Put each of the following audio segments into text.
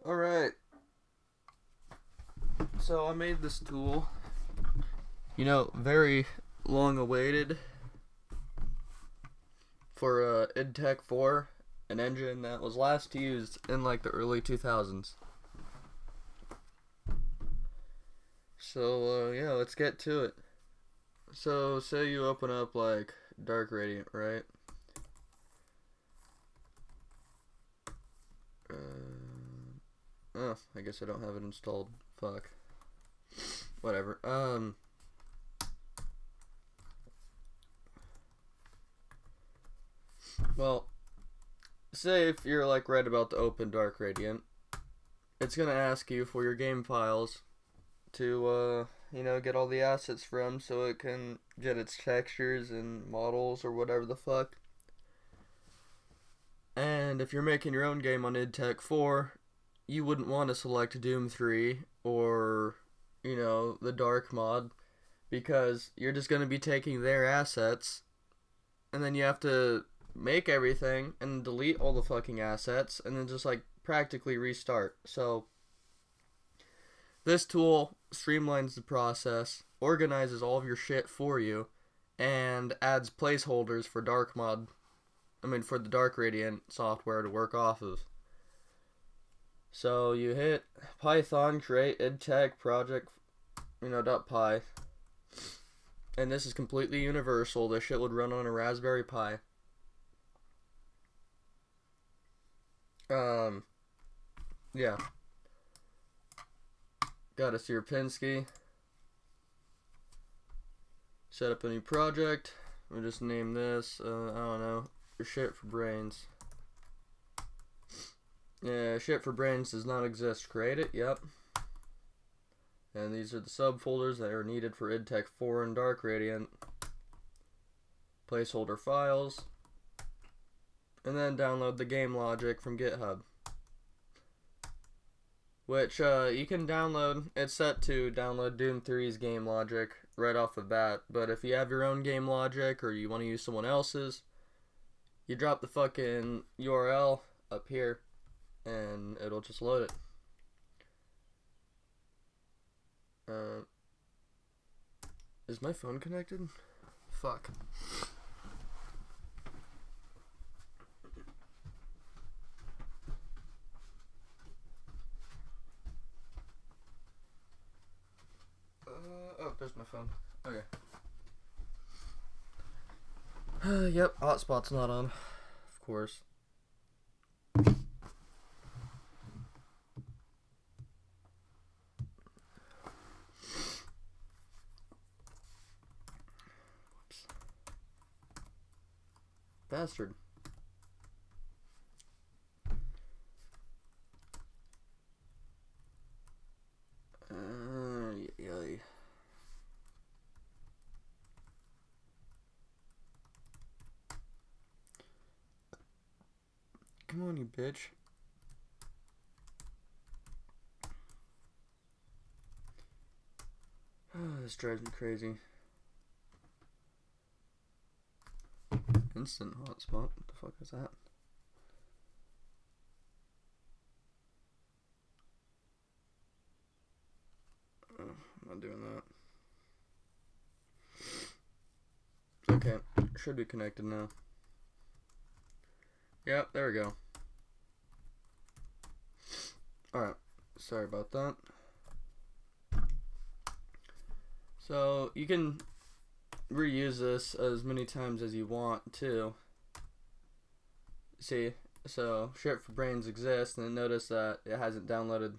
Alright, so I made this tool, very long awaited for IDTech4, an engine that was last used in like the early 2000s. So yeah, let's get to it. So say you open up like Dark Radiant, right? Oh, I guess I don't have it installed. Fuck. Whatever. Well, say if you're like right about to open Dark Radiant, it's gonna ask you for your game files to get all the assets from, so it can get its textures and models or whatever the fuck. And if you're making your own game on IDTech4, you wouldn't want to select Doom 3 or, the Dark mod, because you're just going to be taking their assets, and then you have to make everything and delete all the fucking assets, and then just like practically restart. So this tool streamlines the process, organizes all of your shit for you, and adds placeholders for for the Dark Radiant software to work off of. So you hit Python, create idtech project, .py, and this is completely universal. This shit would run on a Raspberry Pi. Yeah. Got a Sierpinski. Set up a new project. We'll just name this, I don't know, shit for brains. Yeah, shit for brains does not exist. Create it, yep. And these are the subfolders that are needed for IDTech4 and Dark Radiant. Placeholder files. And then download the game logic from GitHub, which you can download. It's set to download Doom 3's game logic right off the bat, but if you have your own game logic or you want to use someone else's, you drop the fucking URL up here and it'll just load it. Is my phone connected? Fuck. Oh, there's my phone. Okay. Yep, hotspot's not on. Of course. Whoops. Bastard. Yay. Come on, you bitch. This drives me crazy. Instant hotspot. What the fuck is that? Oh, I'm not doing that. Okay, should be connected now. Yep, there we go. Alright, sorry about that. So you can reuse this as many times as you want too. See, so shit for brains exists, and then notice that it hasn't downloaded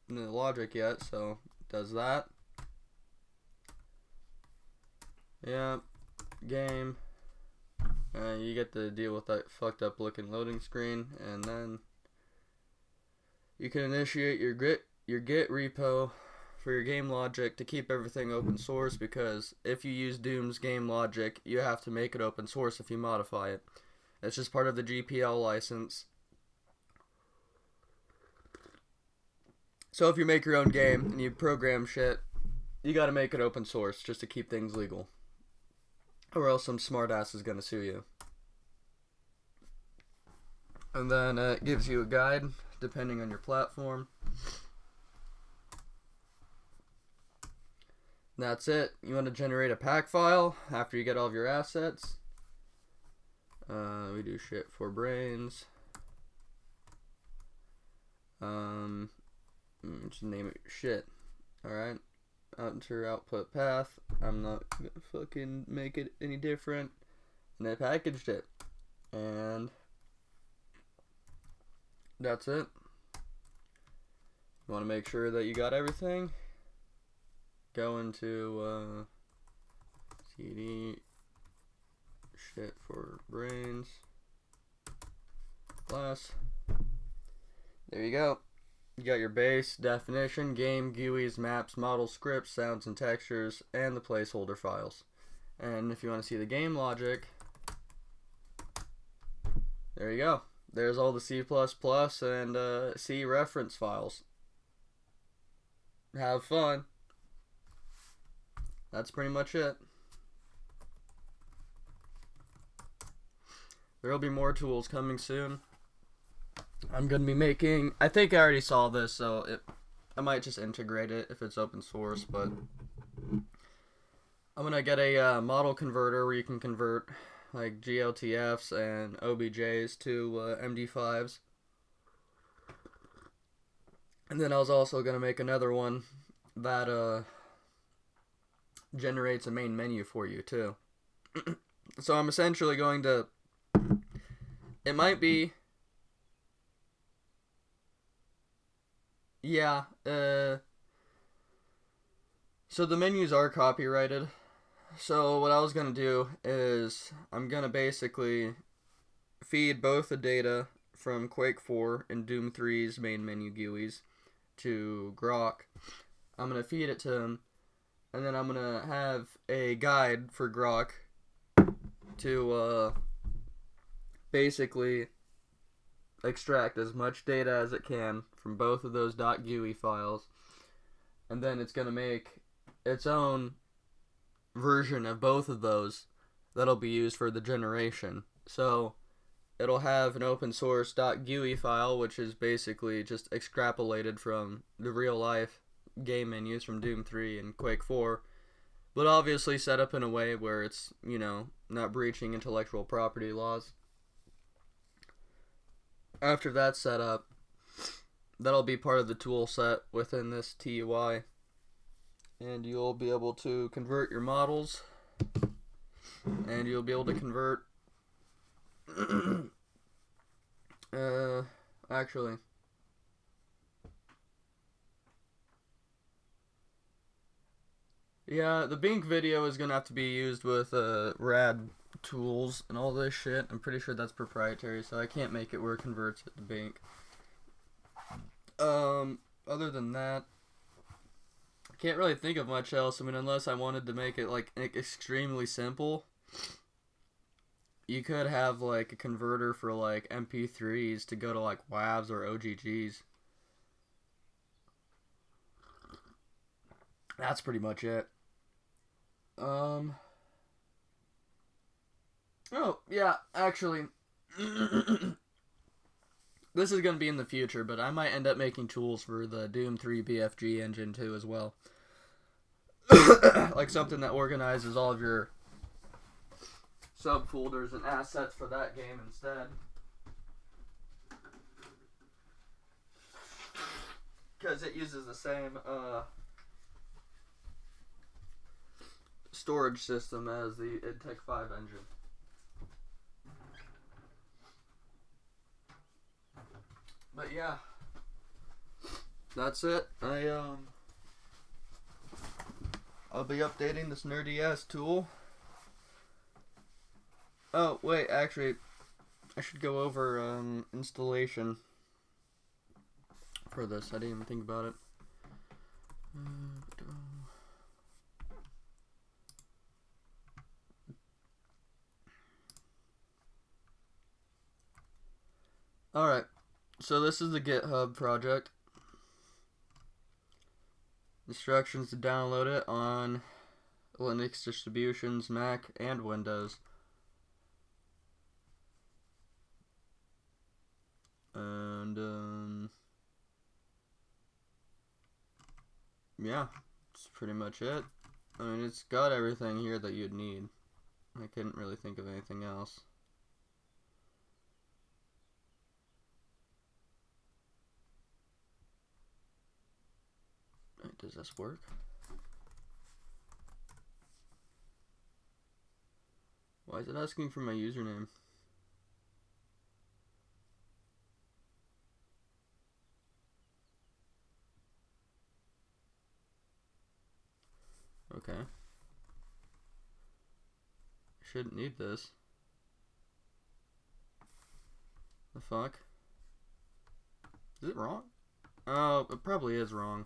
the logic yet, so it does that. Yeah, game. You get to deal with that fucked up looking loading screen, and then you can initiate your Git repo for your game logic to keep everything open source, because if you use Doom's game logic, you have to make it open source if you modify it. It's just part of the GPL license. So if you make your own game and you program shit, you gotta make it open source just to keep things legal, or else some smartass is gonna sue you. And then it gives you a guide depending on your platform. That's it. You want to generate a pack file after you get all of your assets. We do shit for brains. Just name it shit. Alright. Enter output path. I'm not gonna fucking make it any different. And I packaged it. And that's it. You want to make sure that you got everything. Go into CD shit for brains class. There you go. You got your base, definition, game, GUIs, maps, model, scripts, sounds and textures, and the placeholder files. And if you want to see the game logic, there you go. There's all the C++ and C reference files. Have fun. That's pretty much it. There will be more tools coming soon. I'm going to be making, I think I already saw this, so I might just integrate it if it's open source, but I'm going to get a model converter where you can convert like GLTFs and OBJs to MD5s. And then I was also going to make another one that generates a main menu for you too. So I'm essentially going to, it might be, yeah, so the menus are copyrighted. So what I was going to do is I'm going to basically feed both the data from Quake 4 and Doom 3's main menu GUIs to Grok. I'm going to feed it to him, and then I'm going to have a guide for Grok to basically extract as much data as it can from both of those .GUI files, and then it's going to make its own version of both of those that'll be used for the generation. So it'll have an open source .GUI file, which is basically just extrapolated from the real life game menus from Doom 3 and Quake 4, but obviously set up in a way where it's, you know, not breaching intellectual property laws. After that's set up, that'll be part of the tool set within this TUI, and you'll be able to convert your models, and you'll be able to convert actually, yeah, the Bink video is gonna have to be used with rad tools and all this shit. I'm pretty sure that's proprietary, so I can't make it where it converts it to Bink. Other than that, I can't really think of much else. I mean, unless I wanted to make it like extremely simple, you could have like a converter for like MP3s to go to like WAVs or OGGs. That's pretty much it. Oh, yeah, actually, this is going to be in the future, but I might end up making tools for the Doom 3 BFG engine too as well. Like something that organizes all of your subfolders and assets for that game instead. Because it uses the same storage system as the IDTech4 engine. But yeah, that's it. I'll be updating this nerdy-ass tool. Oh, wait, actually, I should go over installation for this. I didn't even think about it. Alright, so this is the GitHub project. Instructions to download it on Linux distributions, Mac, and Windows. And yeah, that's pretty much it. I mean, it's got everything here that you'd need. I couldn't really think of anything else. Wait, does this work? Why is it asking for my username? Okay. Shouldn't need this. The fuck? Is it wrong? Oh, it probably is wrong.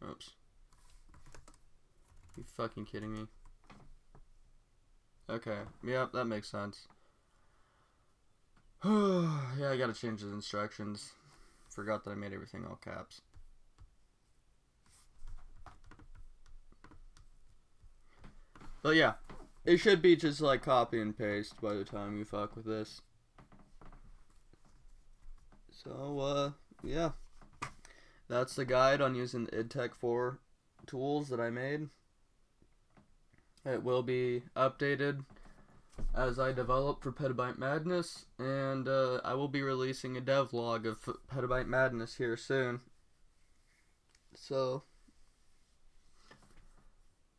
Oops. You fucking kidding me? Okay. Yep, that makes sense. Yeah, I gotta change the instructions. Forgot that I made everything all caps. But yeah, it should be just like copy and paste by the time you fuck with this. So, yeah. That's the guide on using the IDTech4 tools that I made. It will be updated as I develop for Petabyte Madness, and I will be releasing a devlog of Petabyte Madness here soon. So,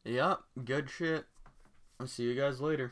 yeah, good shit. I'll see you guys later.